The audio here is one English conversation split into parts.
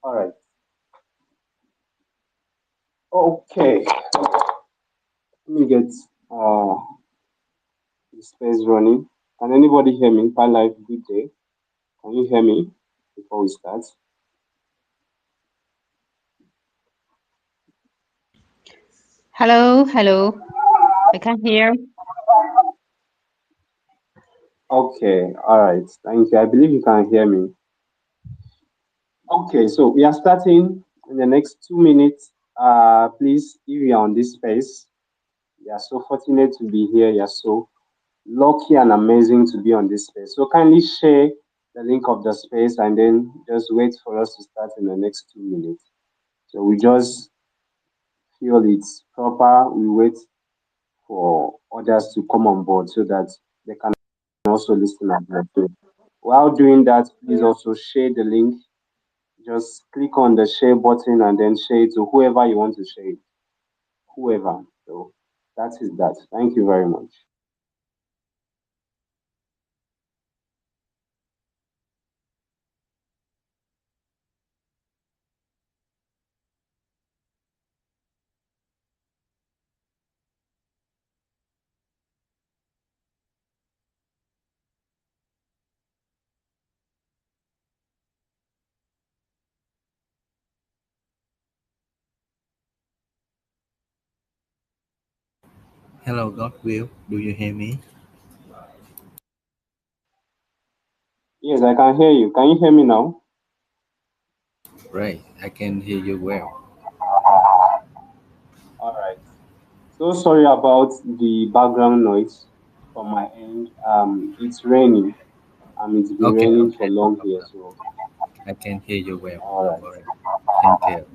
All right. Okay. Let me get uh the space running. Can anybody hear me? Pi Life, good day. Can you hear me before we start? Hello, hello. I can hear. Okay. All right. Thank you. I believe you can hear me. Okay. So we are starting in the next 2 minutes. Please, if you are on this space, you are so fortunate to be here. You are so lucky and amazing to be on this space. So kindly share the link of the space and then just wait for us to start in the next 2 minutes. So we just feel it's proper. We wait for others to come on board so that they can also listen at that too. While doing that, please also share the link. Just click on the share button and then share it to whoever you want to share it. Whoever. So that is that. Thank you very much. Hello, Godwill. Do you hear me? Yes, I can hear you. Can you hear me now? Right, I can hear you well. All right. So sorry about the background noise from my end. It's raining. It's been Okay, raining for okay, no long here. problem. So, I can hear you well. all Don't right. worry. Thank you.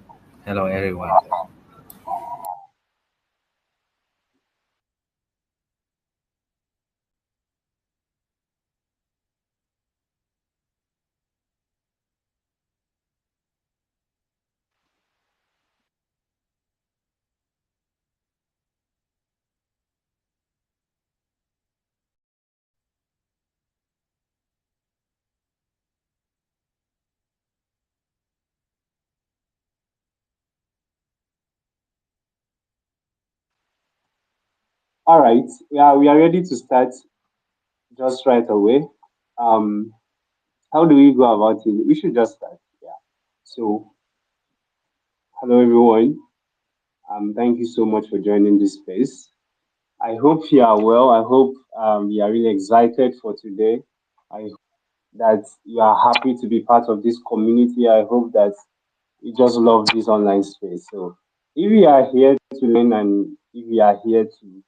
Hello, everyone. All right. Yeah, we are ready to start just right away. Um, how do we go about it? We should just start. Yeah. So, hello everyone. Thank you so much for joining this space. I hope you are well. I hope you are really excited for today. I hope that you are happy to be part of this community. I hope that you just love this online space. So, if you are here to learn and if you are here to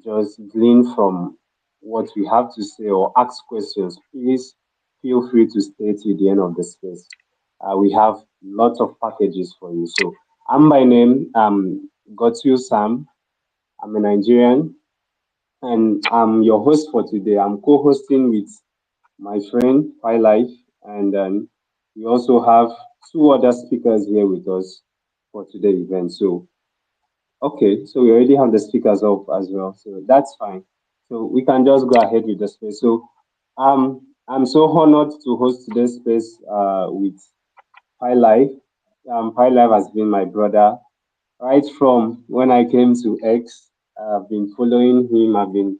just glean from what we have to say or ask questions, please feel free to stay till the end of the space. We have lots of packages for you. So, I'm by name, Gotiu Sam. I'm a Nigerian and I'm your host for today. I'm co hosting with my friend, Pi Life, and we also have two other speakers here with us for today's event. So, okay, so we already have the speakers up as well, so that's fine. So we can just go ahead with the space. So, I'm so honored to host today's space with Pi Life. Pi Life has been my brother right from when I came to X. I've been following him. I've been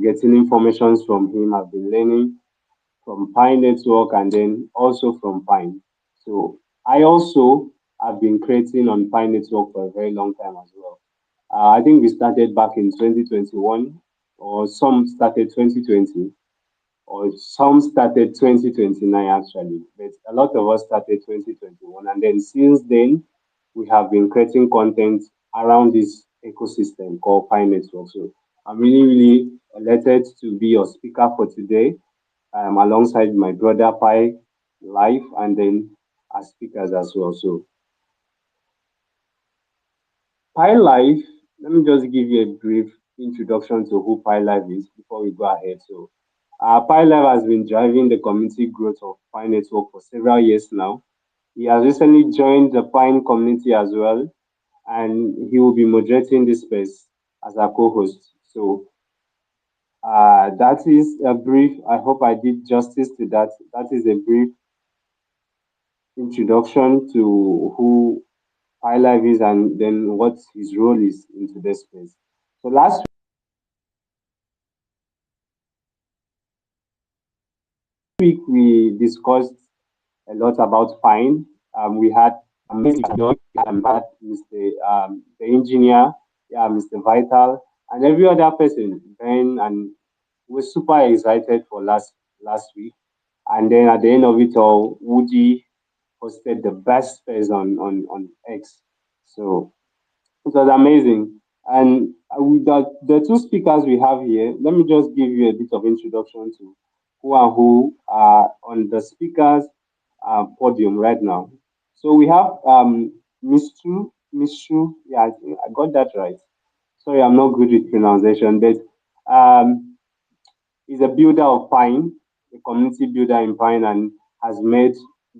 getting information from him. I've been learning from Piin Network and then also from Piin. So I also have been creating on Piin Network for a very long time as well. I think we started back in 2021, or some started 2020, or some started 2029 actually. But a lot of us started 2021, and then since then we have been creating content around this ecosystem called Piin Network. So I'm really, really elated to be your speaker for today alongside my brother Pi Live and then as speakers as well. So Pi Live, let me just give you a brief introduction to who Pi Live is before we go ahead. So Pi Live has been driving the community growth of Pi Network for several years now. He has recently joined the Piin community as well, and he will be moderating this space as a co-host. So that is a brief. I hope I did justice to that. That is a brief introduction to who Pi Life is and then what his role is in today's space. So last week we discussed a lot about Pine. We had had Mr. The engineer, yeah, Mr. Vital, and every other person. Ben, and we're super excited for last week. And then at the end of it all, Woody hosted the best space on X. So it was amazing. And with the two speakers we have here, let me just give you a bit of introduction to who and who are on the speakers podium right now. So we have Miss Chu, yeah, I think I got that right. Sorry, I'm not good with pronunciation, but um, he's a builder of Pine, a community builder in Pine, and has made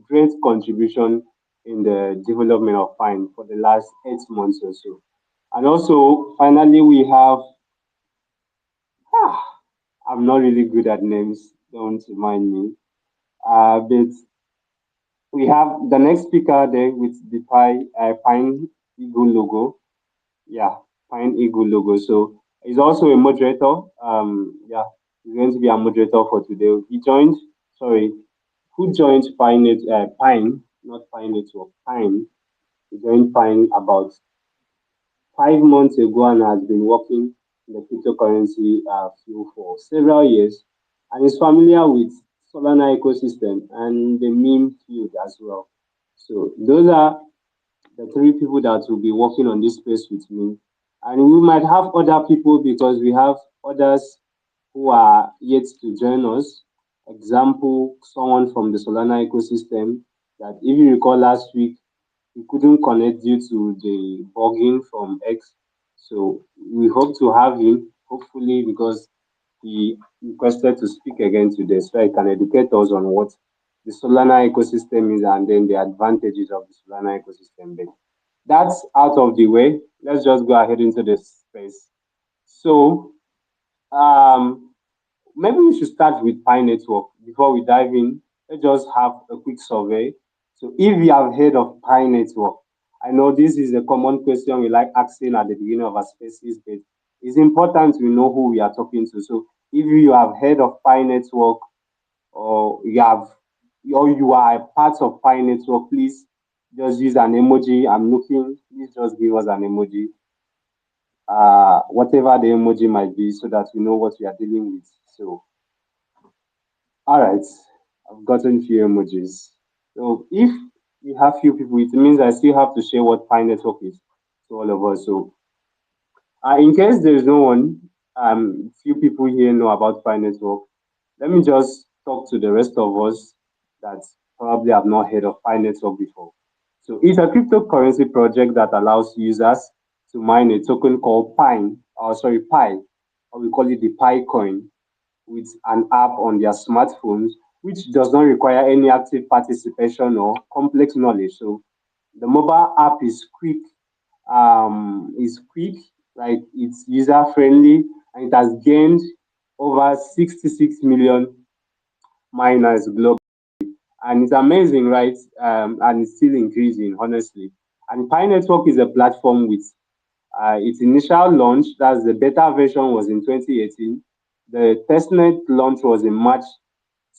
great contribution in the development of Pine for the last 8 months or so. And also, finally, we have, ah, I'm not really good at names, don't remind me. But we have the next speaker there with the Pine Eagle logo. Yeah, Pine Eagle logo. So he's also a moderator. Yeah, he's going to be a moderator for today. He joined, sorry, who joined Pine, not Pine Network, Pine. He joined Pine about 5 months ago and has been working in the cryptocurrency field for several years and is familiar with Solana ecosystem and the meme field as well. So those are the three people that will be working on this space with me. And we might have other people because we have others who are yet to join us. Example, someone from the Solana ecosystem that if you recall last week, we couldn't connect due to the bugging from X. So we hope to have him, hopefully, because he requested to speak again today so he can educate us on what the Solana ecosystem is and then the advantages of the Solana ecosystem. But that's out of the way. Let's just go ahead into the space. So um, maybe we should start with Pi Network before we dive in. Let's just have a quick survey. So if you have heard of Pi Network, I know this is a common question we like asking at the beginning of our spaces, but it's important to know who we are talking to. So if you have heard of Pi Network or you are a part of Pi Network, please just use an emoji. I'm looking, please just give us an emoji. Whatever the emoji might be, so that we know what we are dealing with. So all right, I've gotten few emojis. So if you have few people, it means I still have to share what Pi Network is to all of us. So in case there is no one, few people here know about Pi Network. Let me just talk to the rest of us that probably have not heard of Pi Network before. So it's a cryptocurrency project that allows users to mine a token called Pi, or we call it the Pi coin with an app on their smartphones, which does not require any active participation or complex knowledge. So the mobile app is quick, like it's user friendly, and it has gained over 66 million miners globally. And it's amazing, right? And it's still increasing, honestly. And Pi Network is a platform with its initial launch, that's the beta version, was in 2018. The testnet launch was in March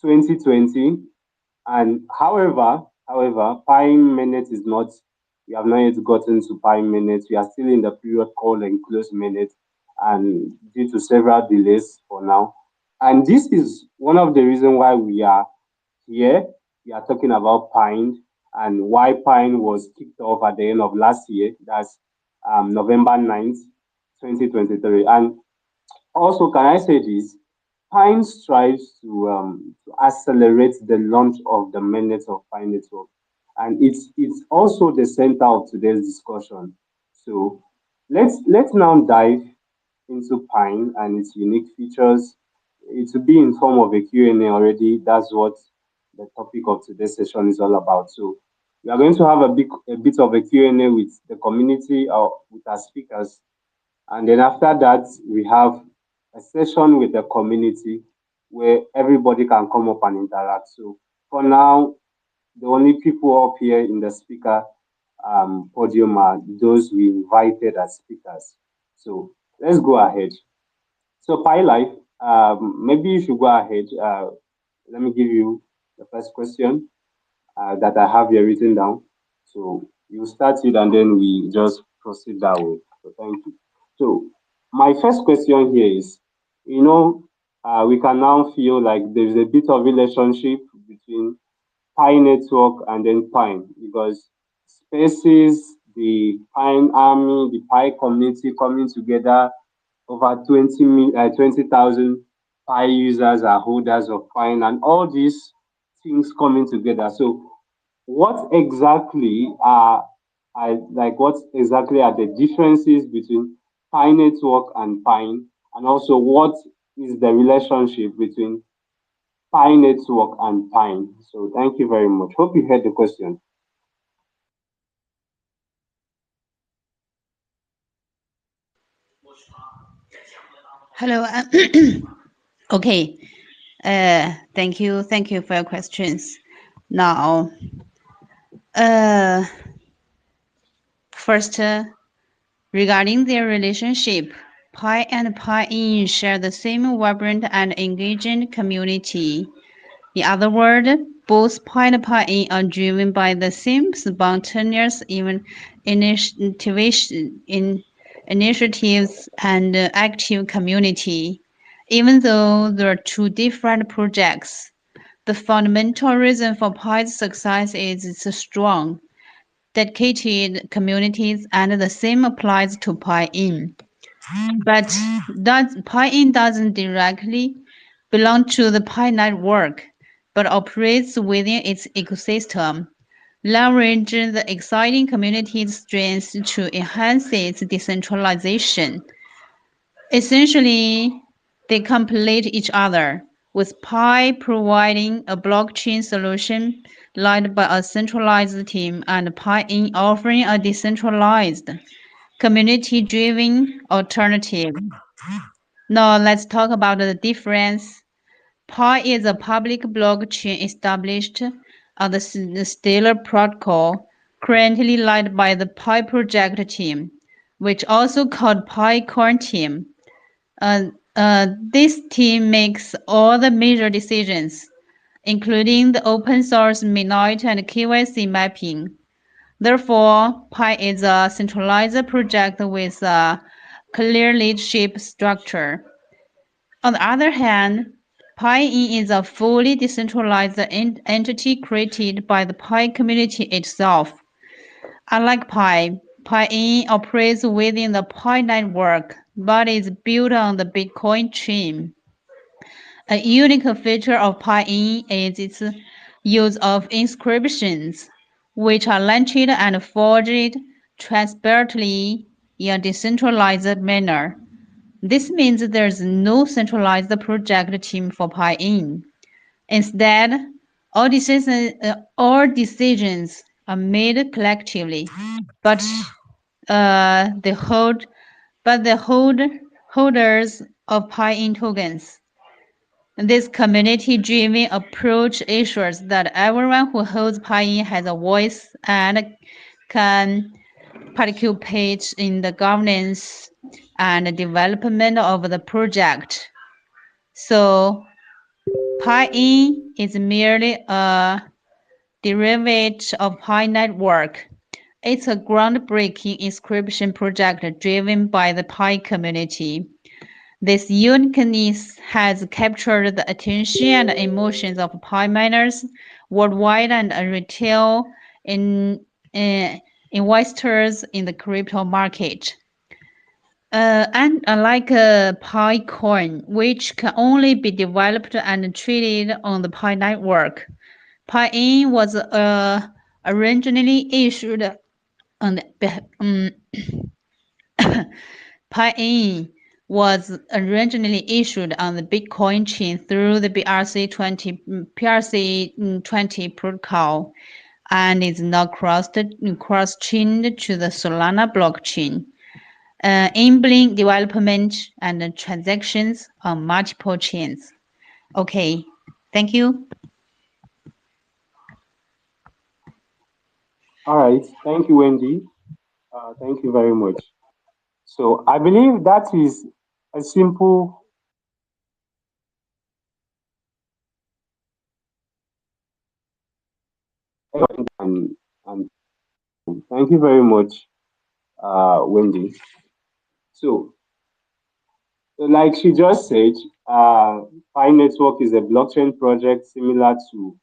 2020. And however, Pi Minute is not, we have not yet gotten to Pi Minute. We are still in the period called enclosed minute, and due to several delays for now. And this is one of the reasons why we are here. We are talking about Pine and why Pine was kicked off at the end of last year. That's November 9th, 2023. And also, can I say this? Pine strives to accelerate the launch of the mainnet of Pine Network, and it's also the center of today's discussion. So let's now dive into Pine and its unique features. It will be in form of a Q&A already. That's what the topic of today's session is all about. So we are going to have a bit of a Q&A with the community or with our speakers, and then after that, we have a session with the community where everybody can come up and interact. So for now, the only people up here in the speaker podium are those we invited as speakers. So let's go ahead. So Pi Life, maybe you should go ahead. Let me give you the first question that I have here written down. So you start it and then we just proceed that way. So thank you. So my first question here is, you know, we can now feel like there's a bit of relationship between Pi Network and then Pine because spaces, the Pine Army, the Pi community coming together, over 20,000 Pi users are holders of Pine, and all these things coming together. So, what exactly are the differences between Pi Network and Pine, and also what is the relationship between Pi Network and Pine? So, thank you very much. Hope you heard the question. Hello. Okay. Thank you for your questions. Now, uh, first, regarding their relationship, Pi and Pi-in share the same vibrant and engaging community. In other words, both Pi and Pi-in are driven by the same spontaneous initiatives and active community. Even though there are two different projects, the fundamental reason for Pi's success is its strong, dedicated communities, and the same applies to Pi-in. But Pi-in doesn't directly belong to the Pi network, but operates within its ecosystem, leveraging the exciting community's strengths to enhance its decentralization. Essentially, they complete each other, with Pi providing a blockchain solution led by a centralized team and Pi-in offering a decentralized, community-driven alternative. Now let's talk about the difference. Pi is a public blockchain established on the Stellar protocol, currently led by the Pi project team, which also called Pi Core team. This team makes all the major decisions, including the open source mainnet and KYC mapping. Therefore, Pi is a centralized project with a clear leadership structure. On the other hand, Pi-in is a fully decentralized entity created by the Pi community itself. Unlike Pi, Pi-in operates within the Pi network, but is built on the Bitcoin chain. A unique feature of Pi-in is its use of inscriptions, which are launched and forged transparently in a decentralized manner. This means there's no centralized project team for Pi-in. Instead, all decisions are made collectively, but uh, the hold, the holders of Pi-in tokens. This community-driven approach ensures that everyone who holds Pi-in has a voice and can participate in the governance and development of the project. So Pi-in is merely a derivative of Pi network. It's a groundbreaking inscription project driven by the Pi community. This uniqueness has captured the attention and emotions of Pi miners worldwide and retail in, uh, investors in the crypto market. And unlike Pi coin, which can only be developed and traded on the Pi network, Pi-in was originally issued on the Pi-in was originally issued on the Bitcoin chain through the BRC20 protocol and is now cross-chained to the Solana blockchain, enabling development and transactions on multiple chains. Okay, thank you. All right. Thank you, Wendy. Thank you very much. So I believe that is a simple and, and thank you very much, Wendy. So, like she just said, Pi Network is a blockchain project similar to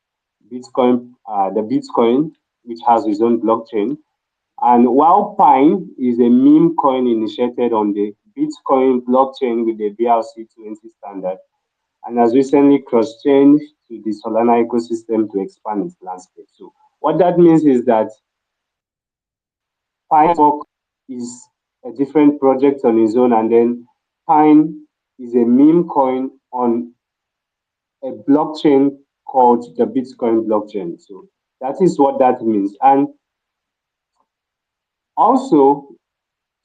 Bitcoin, the Bitcoin, which has its own blockchain. And while Pine is a meme coin initiated on the Bitcoin blockchain with the BRC20 standard and has recently cross-chained to the Solana ecosystem to expand its landscape. So what that means is that Pine Network is a different project on its own, and then Pine is a meme coin on a blockchain called the Bitcoin blockchain. So that is what that means. And also,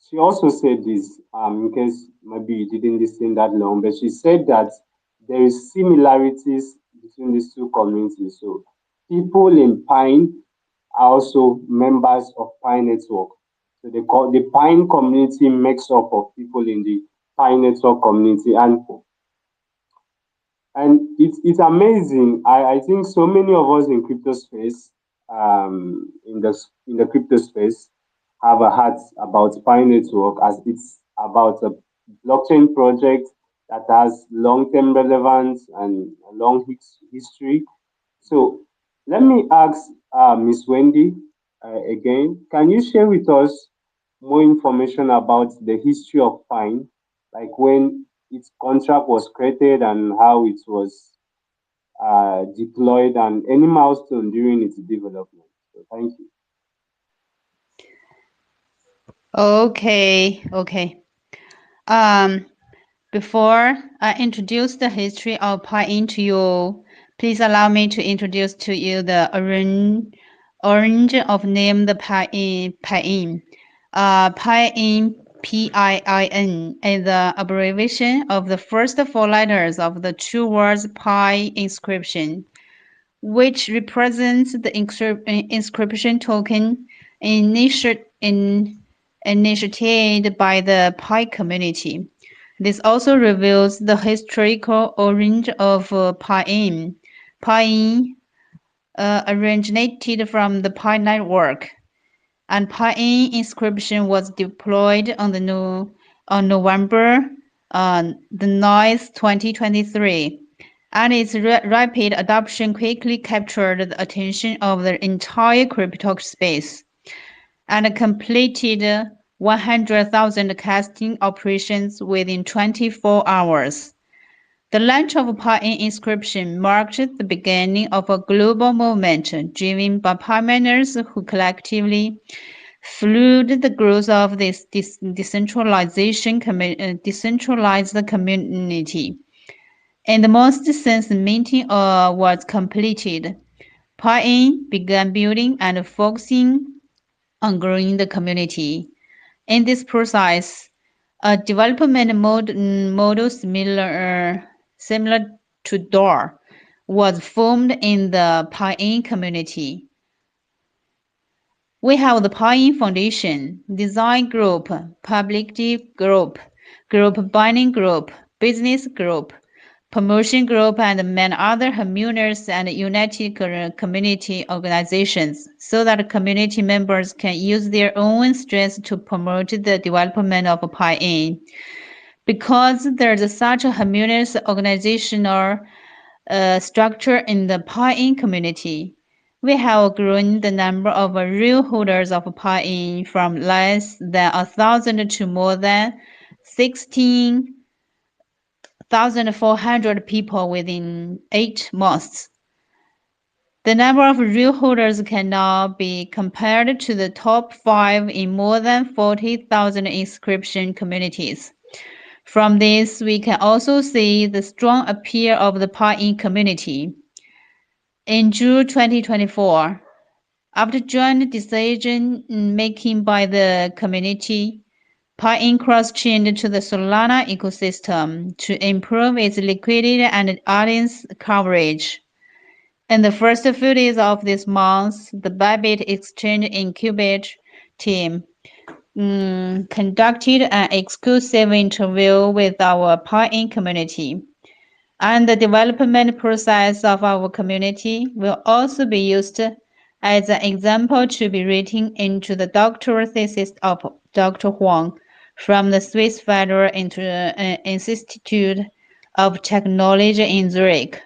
she also said this, in case maybe you didn't listen that long, but she said that there is similarities between these two communities. So people in Pine are also members of Pine Network. So they call the Pine community makes up of people in the Pine Network community. And it's amazing. I think so many of us in crypto space, in the crypto space, have a heart about Pi Network as it's about a blockchain project that has long-term relevance and a long history. So let me ask Miss Wendy again. Can you share with us more information about the history of Pine, like when its contract was created and how it was deployed and any milestone during its development? So thank you. Okay. Um, Before I introduce the history of Piin to you, please allow me to introduce to you the origin of name the Piin. Piin, Piin, is the abbreviation of the first four letters of the two words Pi inscription, which represents the inscription token initiated by the Pi community. This also reveals the historical origin of Piin. Piin originated from the Pi network, and Piin inscription was deployed on on November the 9th, 2023, and its rapid adoption quickly captured the attention of the entire crypto space and completed 100,000 casting operations within 24 hours. The launch of Piin inscription marked the beginning of a global movement driven by Pi miners who collectively fueled the growth of this decentralized community. And once since the meeting was completed, Piin began building and focusing on growing the community. In this process, a development model similar to DOR was formed in the Piin community. We have the Piin Foundation, Design Group, Publicity Group, Group Binding Group, Business Group, Promotion Group, and many other communers and united community organizations so that community members can use their own strengths to promote the development of Piin. Because there's such a communist organizational structure in the Piin community, we have grown the number of real holders of Piin from less than 1,000 to more than 16,400 people within 8 months. The number of real holders can now be compared to the top 5 in more than 40,000 inscription communities. From this, we can also see the strong appeal of the Piin community. In June 2024, after joint decision-making by the community, Piin cross-chained to the Solana ecosystem to improve its liquidity and audience coverage. In the first few days of this month, the Bybit Exchange Incubate team conducted an exclusive interview with our Piin community, and the development process of our community will also be used as an example to be written into the doctoral thesis of Dr. Huang from the Swiss Federal Institute of Technology in Zurich.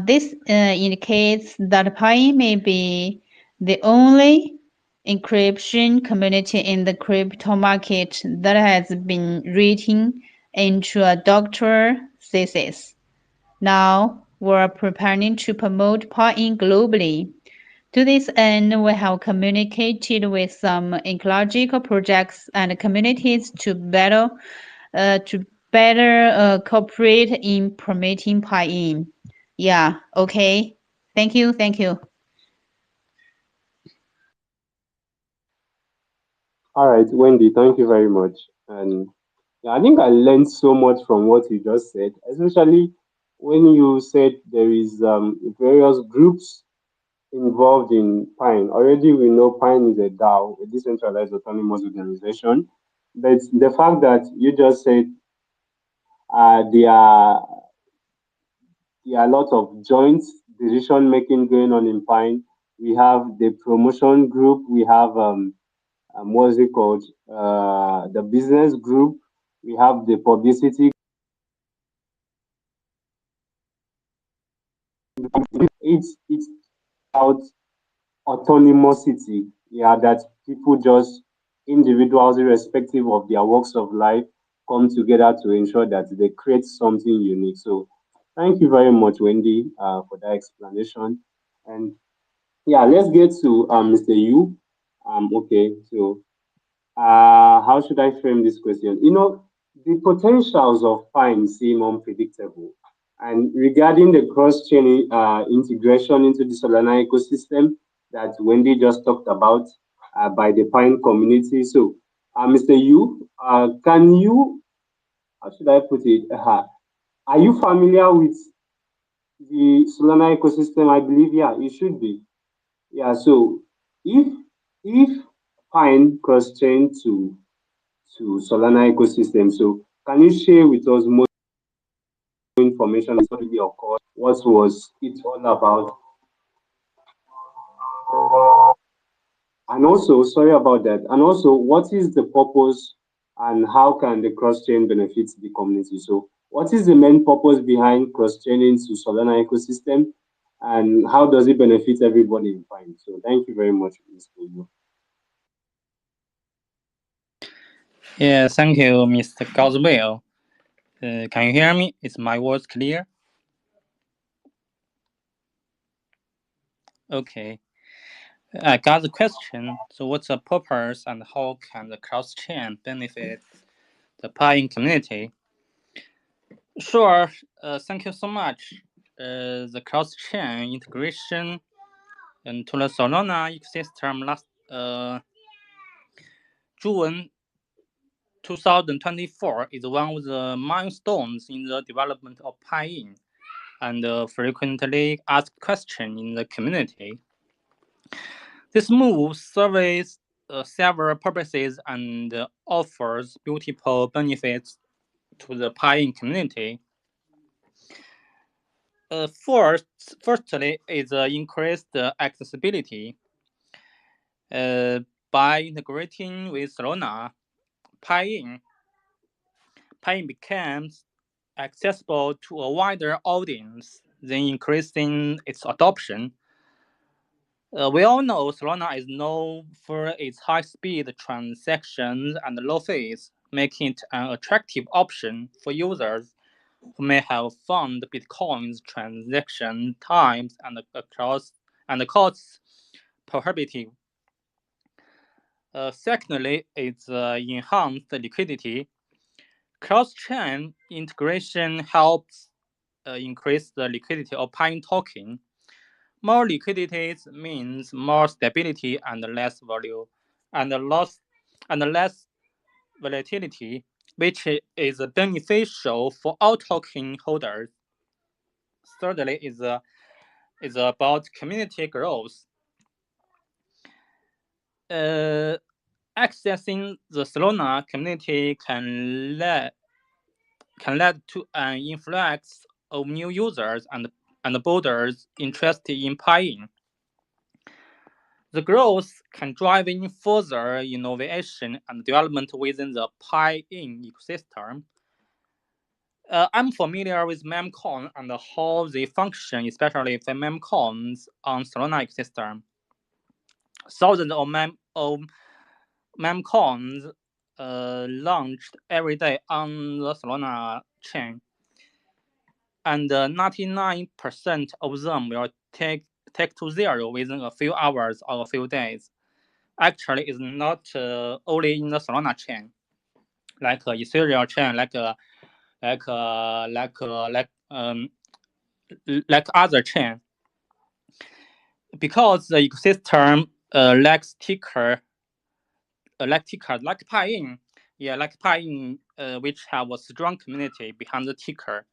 This indicates that Piin may be the only encryption community in the crypto market that has been written into a doctoral thesis. Now, we're preparing to promote Piin globally. To this end, we have communicated with some ecological projects and communities to better cooperate in promoting Piin. Yeah, okay. Thank you, thank you. All right, Wendy, thank you very much. And yeah, I think I learned so much from what you just said, especially when you said there is various groups involved in Pine. Already we know Pine is a DAO, a decentralized autonomous organization. But the fact that you just said there are a lot of joint decision making going on in Pine. We have the promotion group. We have what's it called? The business group. We have the publicity. It's about autonomousity. Yeah, that people just individuals, irrespective of their walks of life, come together to ensure that they create something unique. So, thank you very much, Wendy, for that explanation. And yeah, let's get to Mr. Yu. Okay, so how should I frame this question? The potentials of Pine seem unpredictable. And regarding the cross-chain integration into the Solana ecosystem that Wendy just talked about by the Pine community. So, Mr. Yu, can you, how should I put it? Are you familiar with the Solana ecosystem? I believe, yeah, you should be. Yeah, so if if Pine cross-chain to Solana ecosystem. So can you share with us more information historically of course, what was it all about? And also, sorry about that. And also, what is the purpose and how can the cross-chain benefit the community? So what is the main purpose behind cross-chaining to Solana ecosystem and how does it benefit everybody in Pine? So thank you very much, Mr. Yu. Yeah, thank you, Mr. Goswell. Can you hear me? Is my voice clear? Okay. I got the question. So, what's the purpose and how can the cross-chain benefit the Piin community? Sure. Thank you so much. The cross-chain integration into the Solana ecosystem last June 2024 is one of the milestones in the development of Piin and frequently asked question in the community. This move serves several purposes and offers multiple benefits to the Piin community. Firstly, is increased accessibility. By integrating with Solana, Piin becomes accessible to a wider audience, then increasing its adoption. We all know Solana is known for its high-speed transactions and low fees, making it an attractive option for users who may have found Bitcoin's transaction times and costs prohibitive. Secondly, it's enhanced liquidity. Cross-chain integration helps increase the liquidity of Piin token. More liquidity means more stability and less value, and less volatility, which is beneficial for all token holders. Thirdly, is is about community growth. Accessing the Solana community can lead to an influx of new users and builders interested in Piin. The growth can drive in further innovation and development within the Piin ecosystem. I'm familiar with memcoin and how they function, especially for memcoins on Solana ecosystem. Thousands of memcoins launched every day on the Solana chain, and 99% of them will take to zero within a few hours or a few days. Actually, it's not only in the Solana chain, like Ethereum chain, like other chain, because the ecosystem lacks ticker, like Piin, like Piin, which have a strong community behind the ticker.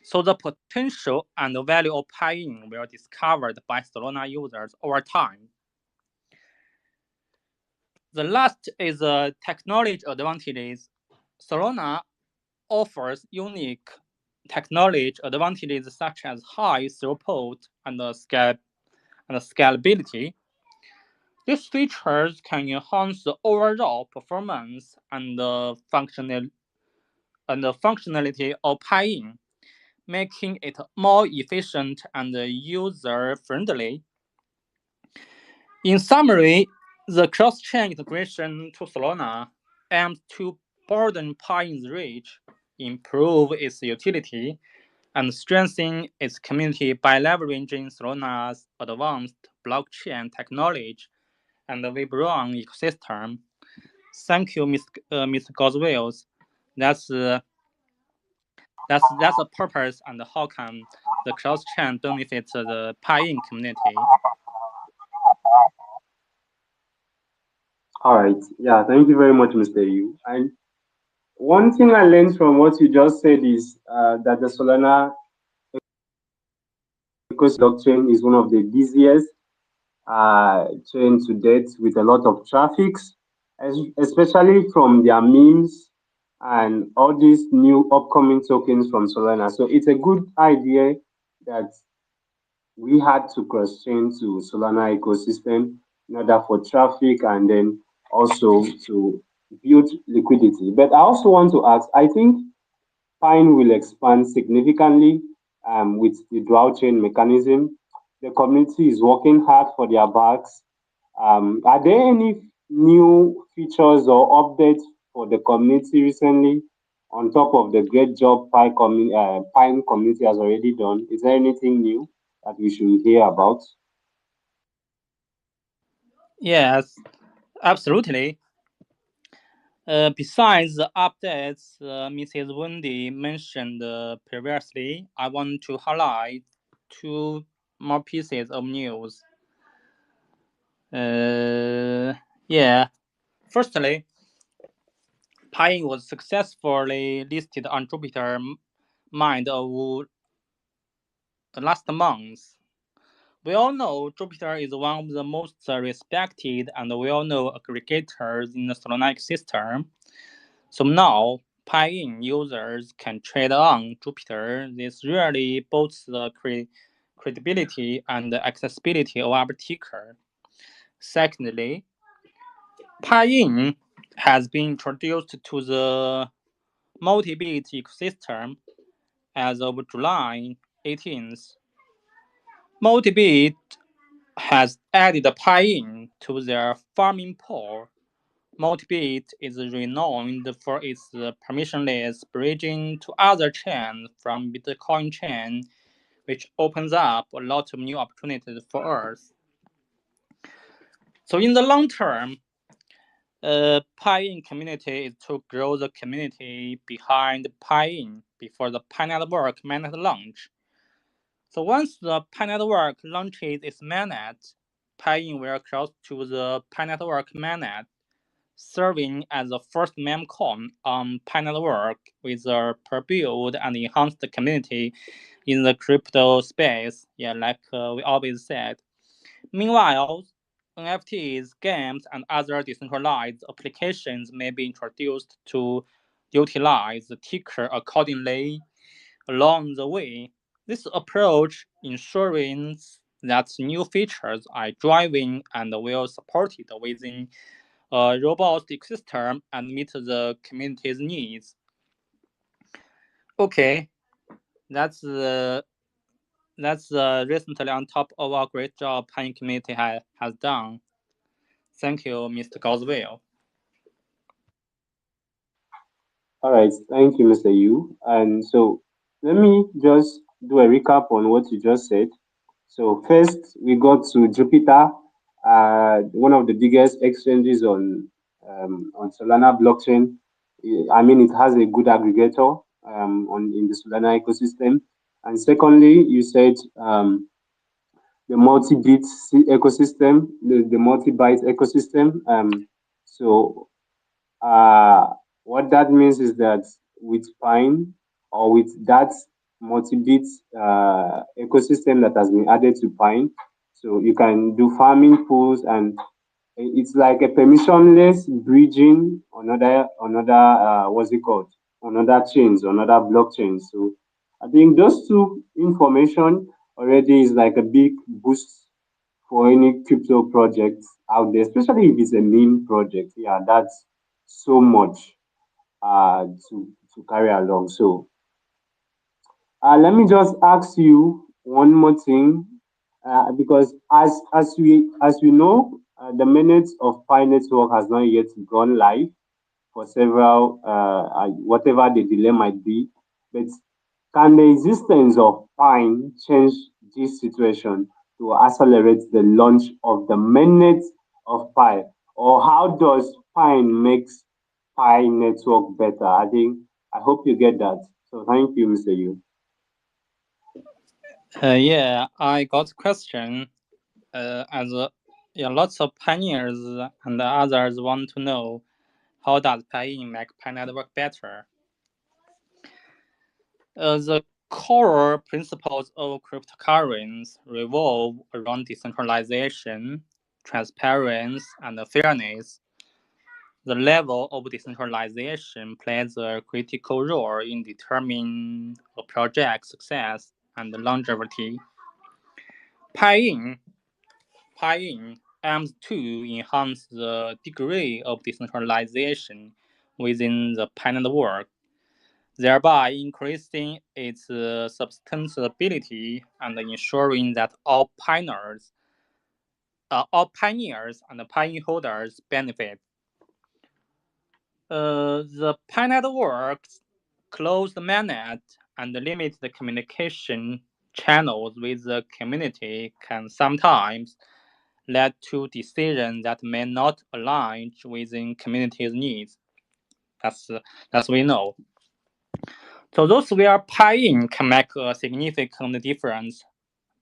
So the potential and the value of Piin were discovered by Solana users over time. The last is technology advantages. Solana offers unique technology advantages such as high throughput and scalability. These features can enhance the overall performance and functionality of Piin, making it more efficient and user-friendly. In summary, the cross-chain integration to Solana aims to broaden Pine's reach, improve its utility, and strengthen its community by leveraging Solana's advanced blockchain technology and the vibrant ecosystem. Thank you, Mr. Goswells. That's the purpose and how can the cross-chain benefit the Pine community. All right. Yeah, thank you very much, Mr. Yu. And one thing I learned from what you just said is that the Solana blockchain is one of the busiest chain to date with a lot of traffics, especially from their memes and all these new upcoming tokens from Solana. So it's a good idea that we had to cross-chain to Solana ecosystem in order for traffic and then also to build liquidity. But I also want to ask, I think Pine will expand significantly with the dual chain mechanism. The community is working hard for their bags. Are there any new features or updates for the community recently on top of the great job Pine community has already done? Is there anything new that we should hear about? Yes, absolutely. Besides the updates Mrs. Wendy mentioned previously, I want to highlight two more pieces of news. Firstly, Piin was successfully listed on Jupiter Mind of last month. We all know Jupiter is one of the most respected and well-known aggregators in the Solana ecosystem. So now, Piin users can trade on Jupiter. This really boosts the credibility and accessibility of our ticker. Secondly, Piin has been introduced to the multi-bit ecosystem as of July 18th. Multi-bit has added Piin to their farming pool. Multibit is renowned for its permissionless bridging to other chains from Bitcoin chain, which opens up a lot of new opportunities for us. So in the long term, Piin community is to grow the community behind Piin before the Pi network mainnet launch. So once the Pi network launches its mainnet, Piin will cross to the Pi network mainnet. serving as the first memcom on Piin Network with a per-build and enhanced community in the crypto space. Yeah, like we always said. Meanwhile, NFTs, games, and other decentralized applications may be introduced to utilize the ticker accordingly along the way. This approach ensures that new features are driving and well supported within a robust ecosystem and meet the community's needs. Okay, that's recently on top of a great job Piin community has done. Thank you, Mr. Goswell. All right, thank you, Mr. Yu. And so let me just do a recap on what you just said. So first, we got to Jupiter, one of the biggest exchanges on Solana blockchain. I mean, it has a good aggregator on in the Solana ecosystem. And secondly, you said the multi-bit ecosystem, the multi-byte ecosystem. So uh, what that means is that with Pine or with that multi-bit ecosystem that has been added to Pine, so you can do farming pools and it's like a permissionless bridging another what's it called, another chains, another blockchain. So I think those two information already is like a big boost for any crypto project out there, especially if it's a meme project. Yeah, that's so much to carry along. So let me just ask you one more thing, because as we know, the minutes of Pi Network has not yet gone live for several whatever the delay might be. But can the existence of Pine change this situation to accelerate the launch of the mainnet of Pi? Or how does Pine makes Pi network better? I hope you get that. So thank you, Mr. Yu. Yeah, I got a question. As yeah, lots of pioneers and others want to know how does Piin make Pi network better. The core principles of cryptocurrencies revolve around decentralization, transparency, and fairness. The level of decentralization plays a critical role in determining a project's success and longevity. Piin Piin aims to enhance the degree of decentralization within the Pi network, thereby increasing its sustainability and ensuring that all pioneers and Piin holders benefit. The Pi network's closed mainnet and limited communication channels with the community can sometimes lead to decisions that may not align with the community's needs. That's we know. So those where Piin can make a significant difference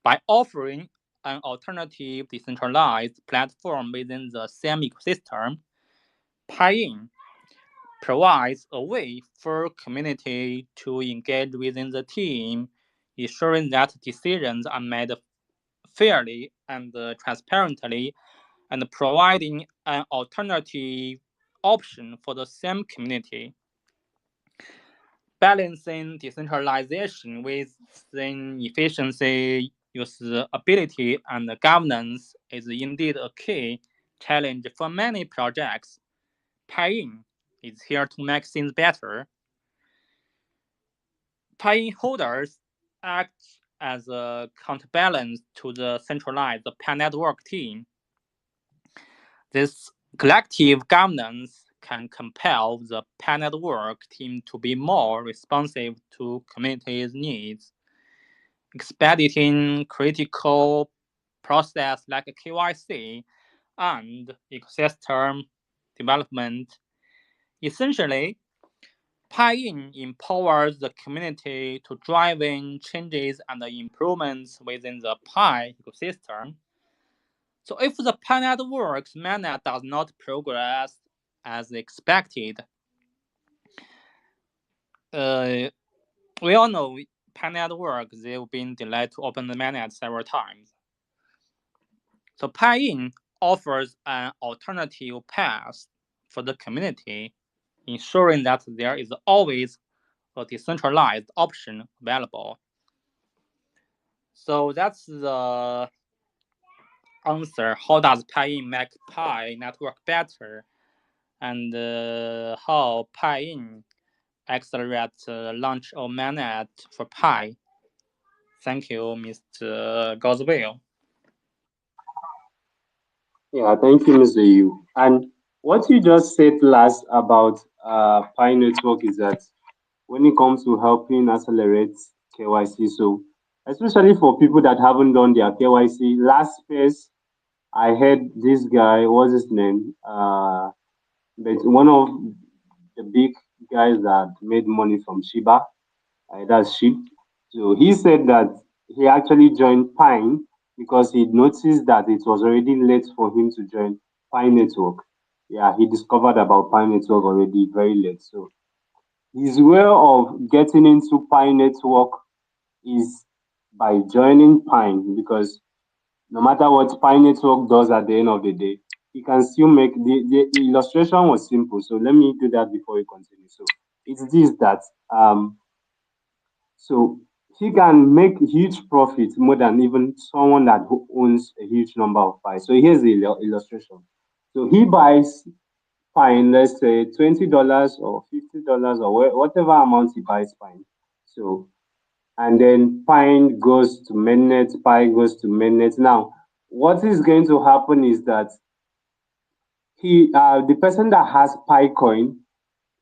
by offering an alternative decentralized platform within the same ecosystem. Piin provides a way for community to engage within the team, ensuring that decisions are made fairly and transparently, and providing an alternative option for the same community. Balancing decentralization with efficiency, usability, and governance is indeed a key challenge for many projects. Piin is here to make things better. Piin holders act as a counterbalance to the centralized Pi network team. This collective governance can compel the Pi network team to be more responsive to communities' needs, expediting critical process like KYC and ecosystem development. Essentially, Piin empowers the community to drive in changes and improvements within the Pi ecosystem. So if the Pi network's mainnet does not progress, as expected. We all know Piin Network, they've been delayed to open the mainnet several times. So Piin offers an alternative path for the community, ensuring that there is always a decentralized option available. So that's the answer. How does Piin make Pi network better? And how Piin accelerates launch of mainnet for Pi? Thank you, Mr. Goswell. Yeah, thank you, Mr. Yu. And what you just said last about Pi Network is that when it comes to helping accelerate KYC, so especially for people that haven't done their KYC, last phase I heard this guy, what's his name? But one of the big guys that made money from Shiba, that's sheep. So he said that he actually joined Pine because he noticed that it was already late for him to join Pine Network. Yeah, he discovered about Pine Network already very late. So his way of getting into Pine Network is by joining Pine because no matter what Pi Network does at the end of the day, you can still make the illustration was simple. So let me do that before we continue. So it's this that so he can make huge profit more than even someone that owns a huge number of Pi. So here's the illustration. So he buys Pine, let's say $20 or $50 or whatever amount he buys Pine. So and then Pine goes to mainnet, Pi goes to mainnet. Now, what is going to happen is that the person that has Pi coin,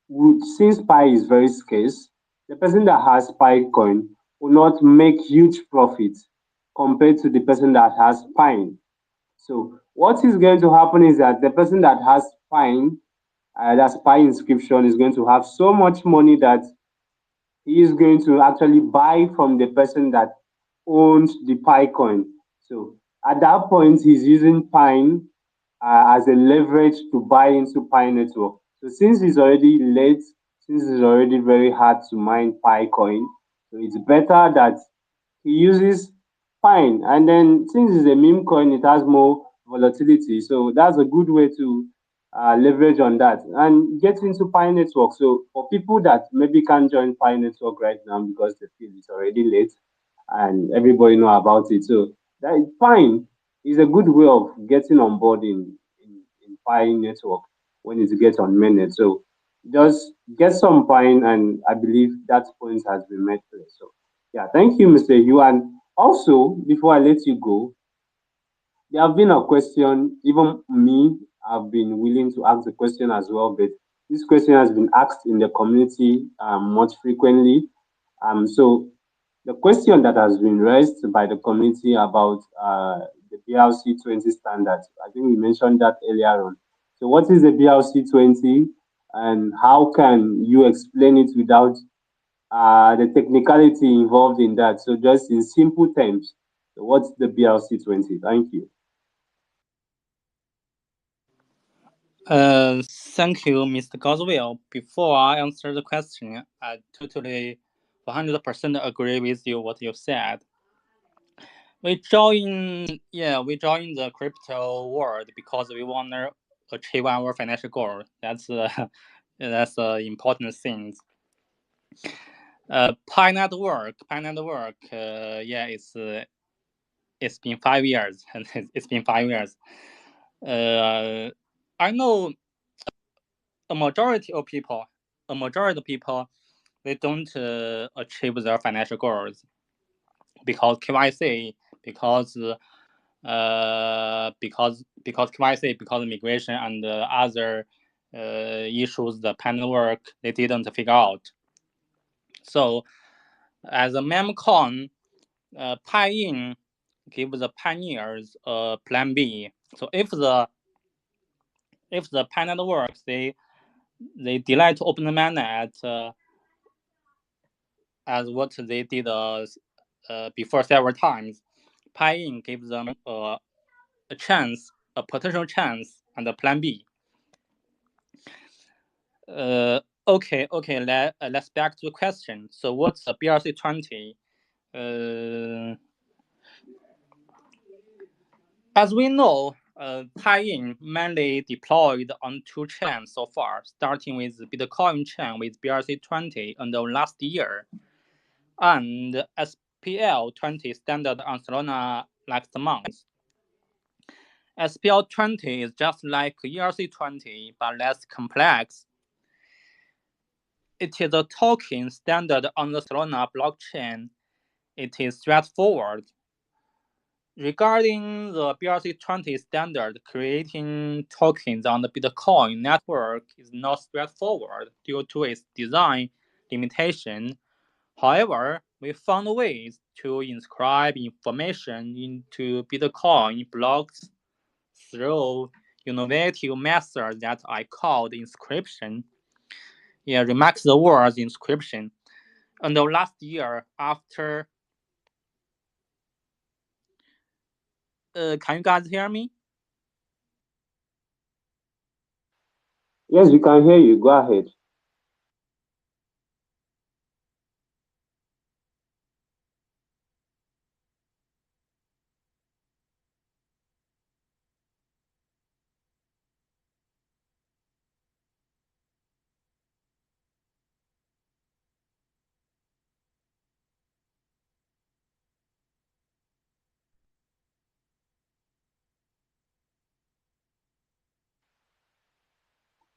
would since Pi is very scarce, the person that has Pi coin will not make huge profits compared to the person that has Pine. So, what is going to happen is that the person that has Pine, that's Pi inscription, is going to have so much money that he is going to actually buy from the person that owns the Pi coin. So at that point, he's using Pine as a leverage to buy into Pi network. So since it's already late, since it's already very hard to mine Pi coin, so it's better that he uses Pine. And then since it's a meme coin, it has more volatility. So that's a good way to leverage on that and get into Pi Network. So for people that maybe can't join Pi Network right now because they feel it's already late and everybody know about it, so that is fine. It's a good way of getting on board in Pi Network when it gets on mainnet. So just get some Pine, and I believe that point has been made clear. So yeah, thank you, Mr. Yu. And also, before I let you go, there have been a question, even me, I've been willing to ask the question as well, but this question has been asked in the community much frequently. So the question that has been raised by the community about the BRC 20 standards, I think we mentioned that earlier on. So what is the BRC 20 and how can you explain it without the technicality involved in that? So just in simple terms, so what's the BRC 20? Thank you. Thank you, Mr. Goswell. Before I answer the question, I totally 100% agree with you what you said. We join the crypto world because we want to achieve our financial goal. That's important thing. Pi Network. It's been 5 years, and it's been 5 years. I know a majority of people, they don't achieve their financial goals because KYC, because KYC, because migration and other issues the panel work they didn't figure out. So as a memcon, Piin give the pioneers a plan B. So if the panel works, they delay to open the mainnet as what they did before several times. Piin gives them a chance, a potential chance, and a plan B. Okay. Let's back to the question. So, what's a BRC20? Uh, as we know, Piin mainly deployed on two chains so far, starting with the Bitcoin chain with BRC20 until last year, and SPL20 standard on Solana last month. SPL20 is just like ERC20 but less complex. It is a token standard on the Solana blockchain. It is straightforward. Regarding the BRC20 standard, creating tokens on the Bitcoin network is not straightforward due to its design limitation. However, we found ways to inscribe information into Bitcoin blocks through innovative methods that I called inscription. Yeah, remarks the word inscription. And last year, after can you guys hear me? Yes, we can hear you. Go ahead.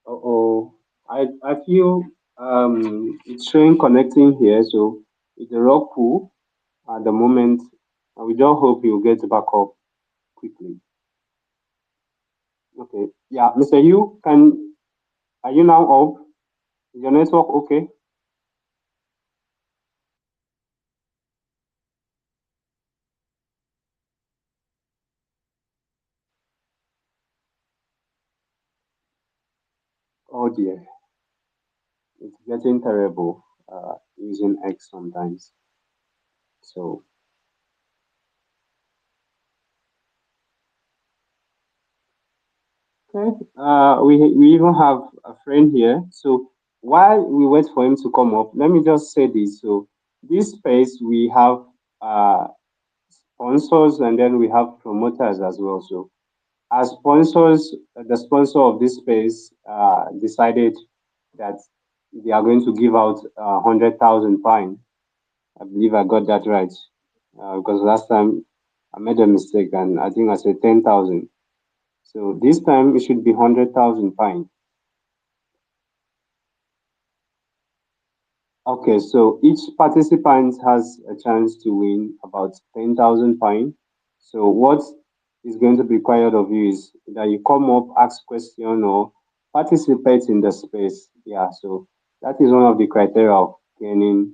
Oh, I feel it's showing connecting here, so it's a rock pool at the moment, and we just hope you'll get back up quickly. Okay, yeah, Mr. Yu, are you now up? Is your network okay? Oh dear, it's getting terrible using X sometimes. So, okay, we even have a friend here. So, while we wait for him to come up, let me just say this. So, this space we have uh, sponsors and then we have promoters as well. So, as sponsors, the sponsor of this space decided that they are going to give out 100,000 fine. I believe I got that right because last time I made a mistake and I think I said 10,000. So this time it should be 100,000 fine. Okay, so each participant has a chance to win about 10,000 fine. So what is going to be required of you is that you come up, ask question, or participate in the space. Yeah, so that is one of the criteria of gaining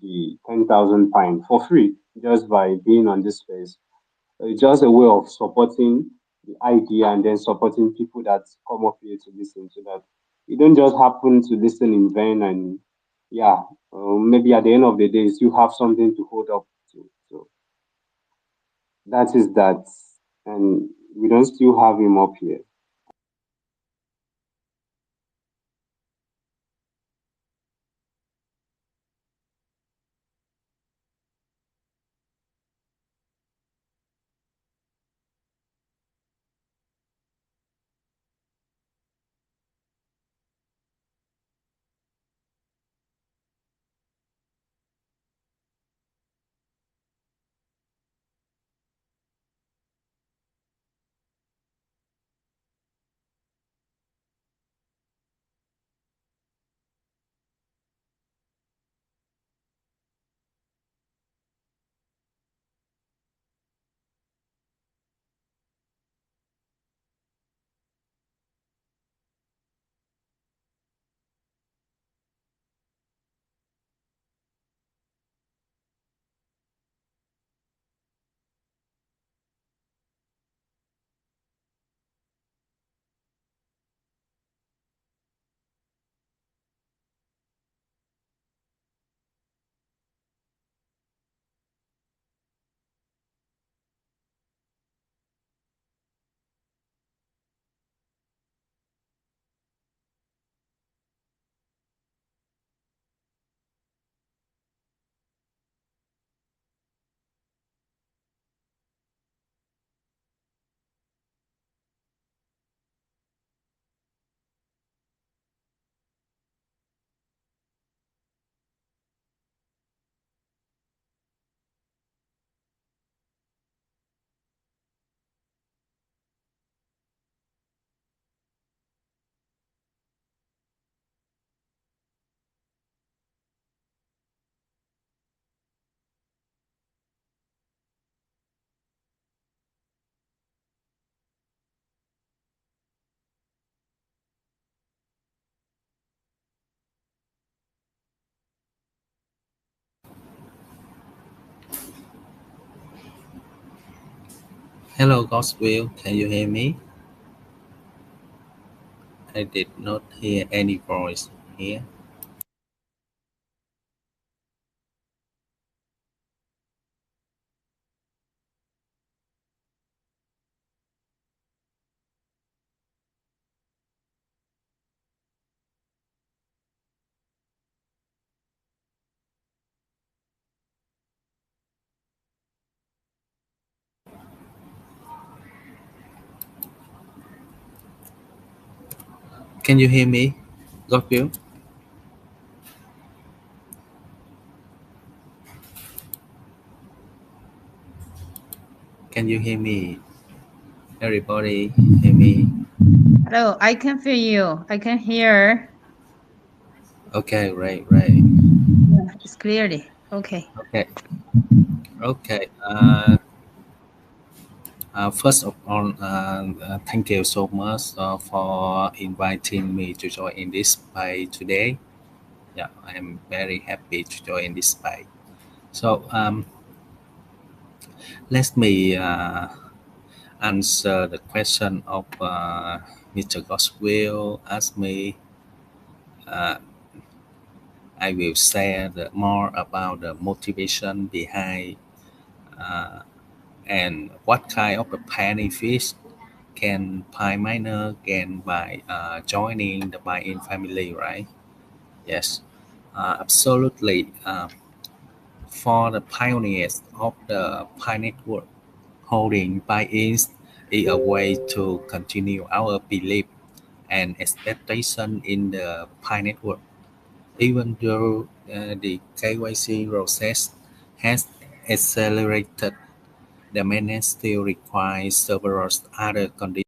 the 10,000 fine for free just by being on this space. It's just a way of supporting the idea and then supporting people that come up here to listen so that you don't just happen to listen in vain and yeah, maybe at the end of the day, you have something to hold up to. So that is that. And we don't still have him up here. Hello, Gospel. Can you hear me? I did not hear any voice here. Can you hear me, Gospel? Can you hear me? Everybody, hear me? Hello, I can feel you. I can hear. Okay, right, right. Yeah, it's clearly. Okay. Okay, okay. First of all, thank you so much for inviting me to join in this space today. Yeah, I am very happy to join this space. So, let me answer the question of Mr. Goswell asked me. Uh, I will share more about the motivation behind uh, and what kind of the benefits can pioneer gain by joining the buy-in family, right? Yes, absolutely. For the pioneers of the Pi Network, holding buy-ins is a way to continue our belief and expectation in the Pi Network. Even though the KYC process has accelerated, the maintenance still requires several other conditions